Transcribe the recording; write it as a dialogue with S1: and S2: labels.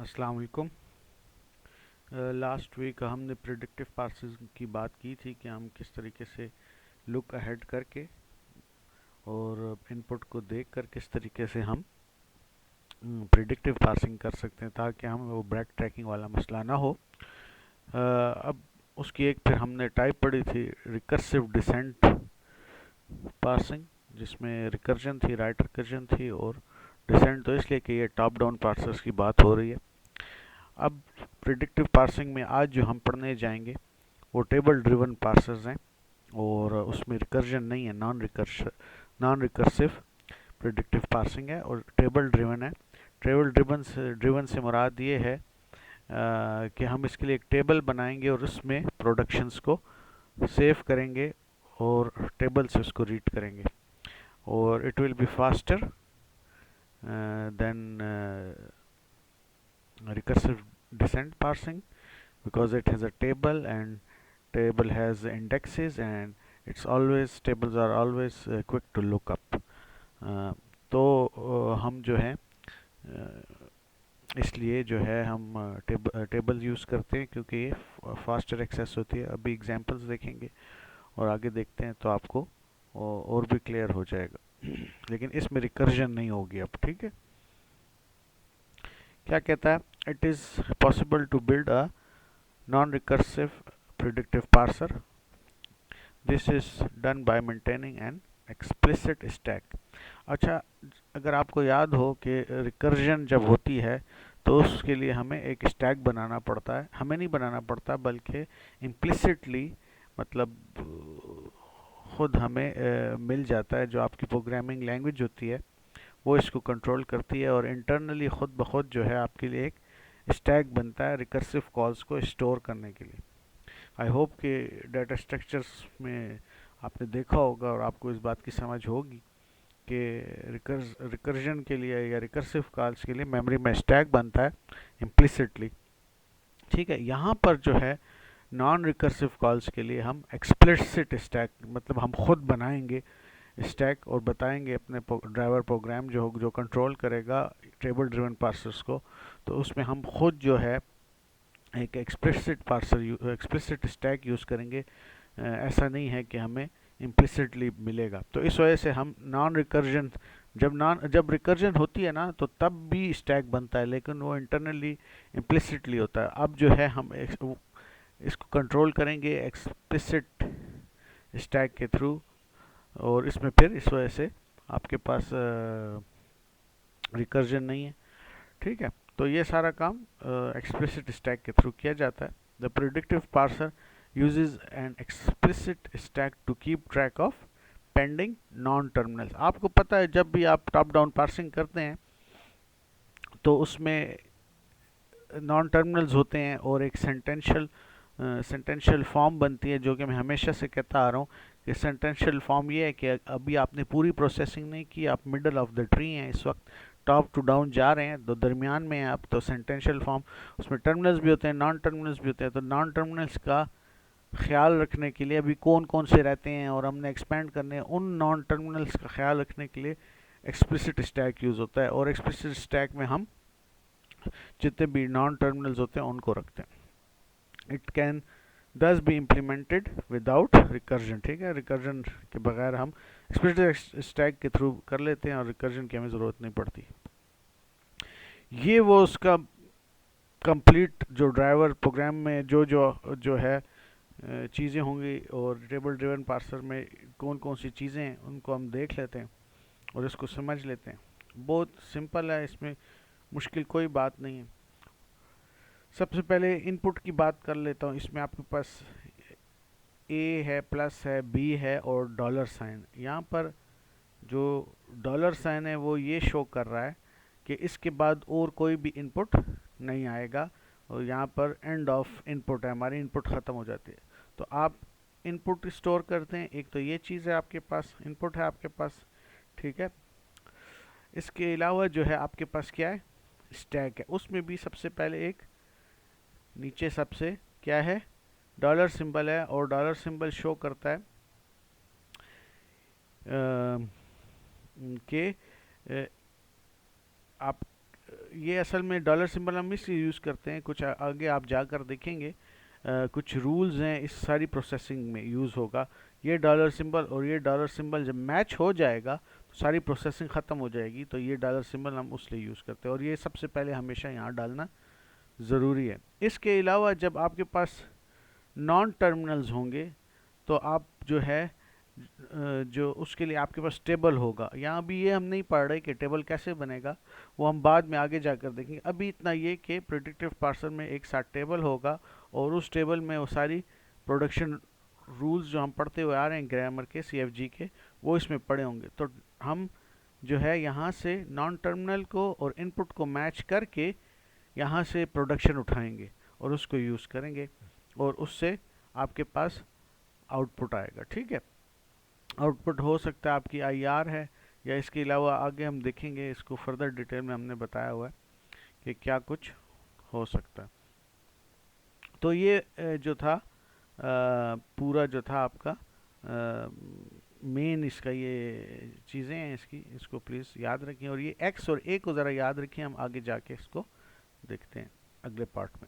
S1: अस्सलाम वालेकुम। Last week हमने प्रिडिक्टिव पार्सेस की बात की थी कि हम किस तरीके से लुक अहेड करके और इनपुट को देखकर किस तरीके से हम प्रिडिक्टिव पार्सिंग कर सकते हैं ताकि हम वो बैक ट्रैकिंग वाला मसला ना हो। अब उसकी एक फिर हमने टाइप पढ़ी थी रिकर्सिव डिसेंट पार्सिंग, जिसमें रिकर्जन थी, राइट रिकर्जन थी, और डिसेंट तो इसलिए कि ये टॉप डाउन पार्सर्स की बात हो रही है। अब प्रिडिक्टिव पार्सिंग में आज जो हम पढ़ने जाएंगे वो टेबल ड्रिवन पार्सर्स हैं, और उसमें रिकर्जन नहीं है, नॉन रिकर्सिव प्रिडिक्टिव पार्सिंग है और टेबल ड्रिवन है। टेबल ड्रिवन से मुराद ये है कि हम इसके लिए एक टेबल बनाएंगे और उसमें प्रोडक्शंस को सेव करेंगे और टेबल से उसको रीड करेंगे, और it will be faster than recursive descent parsing because it has a table and table has indexes and tables are always quick to look up. तो हम जो है इसलिए जो है हम टेबल यूज़ करते हैं क्योंकि ये फास्टर एक्सेस होती है। अभी एग्जांपल्स देखेंगे और आगे देखते हैं तो आपको और भी क्लियर हो जाएगा। लेकिन इसमें रिकर्जन नहीं होगी अब, ठीक है। क्या कहता है? It is possible to build a non recursive predictive parser. This is done by maintaining an explicit stack. अच्छा, अगर आपको याद हो कि रिकर्जन जब होती है तो उसके लिए हमें एक स्टैक बनाना पड़ता है। हमें नहीं बनाना पड़ता बल्कि इम्प्लिसिटली, मतलब खुद हमें मिल जाता है। जो आपकी प्रोग्रामिंग लैंग्वेज होती है वो इसको कंट्रोल करती है और इंटरनली खुद ब खुद जो है आपके लिए एक स्टैक बनता है रिकर्सिव कॉल्स को स्टोर करने के लिए। आई होप कि डाटा स्ट्रक्चर्स में आपने देखा होगा और आपको इस बात की समझ होगी कि रिकर्जन के लिए या रिकर्सिव कॉल्स के लिए मेमोरी में स्टैक बनता है इम्प्लिसिटली, ठीक है। यहाँ पर जो है नॉन रिकर्सिव कॉल्स के लिए हम एक्सप्लिसिट स्टैक, मतलब हम खुद बनाएंगे स्टैक और बताएंगे अपने ड्राइवर प्रोग्राम जो कंट्रोल करेगा टेबल ड्रिवन पार्सर्स को, तो उसमें हम खुद जो है एक एक्सप्लिसिट स्टैक यूज़ करेंगे। ऐसा नहीं है कि हमें इम्प्लिसिटली मिलेगा। तो इस वजह से हम नॉन रिकर्जन, जब रिकर्जन होती है ना तो तब भी स्टैक बनता है, लेकिन वो इंटरनली इम्प्लिसिटली होता है। अब जो है हम इसको कंट्रोल करेंगे एक्सप्लिसिट स्टैक के थ्रू, और इसमें फिर इस वजह से आपके पास रिकर्जन नहीं है, ठीक है। तो ये सारा काम एक्सप्लिसिट स्टैक के थ्रू किया जाता है। The predictive parser uses an explicit stack to keep track of pending non terminals। आपको पता है जब भी आप टॉप डाउन पार्सिंग करते हैं तो उसमें नॉन टर्मिनल्स होते हैं और एक सेंटेंशियल फॉर्म बनती है, जो कि मैं हमेशा से कहता आ रहा हूँ कि सेंटेंशियल फॉर्म ये है कि अभी आपने पूरी प्रोसेसिंग नहीं की, आप मिडल ऑफ द ट्री हैं, इस वक्त टॉप टू डाउन जा रहे हैं, तो दरमियान में हैं आप। तो सेंटेंशियल फॉर्म, उसमें टर्मिनल्स भी होते हैं, नॉन टर्मिनल्स भी होते हैं। तो नॉन टर्मिनल्स का ख्याल रखने के लिए अभी कौन कौन से रहते हैं और हमने एक्सपेंड करने हैं, उन नॉन टर्मिनल्स का ख्याल रखने के लिए एक्सप्लिसिट स्टैक यूज़ होता है, और एक्सप्लिसिट स्टैक में हम जितने भी नॉन टर्मिनल्स होते हैं उनको रखते हैं। इट कैन दस बी इम्प्लीमेंटेड विदाउट रिकर्जन, ठीक है। रिकर्जन के बगैर हम एक्सप्लिसिट स्टैक के थ्रू कर लेते हैं और रिकर्जन की हमें ज़रूरत नहीं पड़ती। ये वो उसका कंप्लीट जो ड्राइवर प्रोग्राम में जो है चीज़ें होंगी, और टेबल ड्रिवन पार्सर में कौन कौन सी चीज़ें हैं उनको हम देख लेते हैं और इसको समझ लेते हैं। बहुत सिंपल है, इसमें मुश्किल कोई बात नहीं है। सबसे पहले इनपुट की बात कर लेता हूँ। इसमें आपके पास ए है, प्लस है, बी है और डॉलर साइन। यहाँ पर जो डॉलर साइन है वो ये शो कर रहा है कि इसके बाद और कोई भी इनपुट नहीं आएगा, और यहाँ पर एंड ऑफ इनपुट है, हमारी इनपुट ख़त्म हो जाती है। तो आप इनपुट स्टोर करते हैं, एक तो ये चीज़ है आपके पास, इनपुट है आपके पास, ठीक है। इसके अलावा जो है आपके पास क्या है, स्टैक है। उसमें भी सबसे पहले एक नीचे सबसे क्या है, डॉलर सिंबल है, और डॉलर सिंबल शो करता है कि आप ये असल में डॉलर सिंबल हम इसलिए यूज़ करते हैं, कुछ आगे आप जाकर देखेंगे कुछ रूल्स हैं इस सारी प्रोसेसिंग में यूज़ होगा। ये डॉलर सिंबल और ये डॉलर सिंबल जब मैच हो जाएगा तो सारी प्रोसेसिंग ख़त्म हो जाएगी, तो ये डॉलर सिंबल हम उसलिए यूज़ करते हैं और ये सबसे पहले हमेशा यहाँ डालना ज़रूरी है। इसके अलावा जब आपके पास नॉन टर्मिनल्स होंगे तो आप जो है जो उसके लिए आपके पास टेबल होगा। यहाँ भी ये हम नहीं पढ़ रहे कि टेबल कैसे बनेगा, वो हम बाद में आगे जाकर देखेंगे। अभी इतना ये कि प्रेडिक्टिव पार्सर में एक साथ टेबल होगा और उस टेबल में वो सारी प्रोडक्शन रूल्स जो हम पढ़ते हुए आ रहे हैं ग्रामर के, CFG के, वो इसमें पढ़े होंगे। तो हम जो है यहाँ से नॉन टर्मिनल को और इनपुट को मैच करके यहाँ से प्रोडक्शन उठाएंगे और उसको यूज़ करेंगे और उससे आपके पास आउटपुट आएगा। ठीक है, आउटपुट हो सकता है आपकी IR है या इसके अलावा आगे हम देखेंगे इसको फर्दर डिटेल में, हमने बताया हुआ है कि क्या कुछ हो सकता है। तो ये जो था पूरा जो था आपका मेन इसका ये चीज़ें हैं इसकी, इसको प्लीज़ याद रखें और ये X और A को ज़रा याद रखें। हम आगे जाके इसको देखते हैं अगले पार्ट में।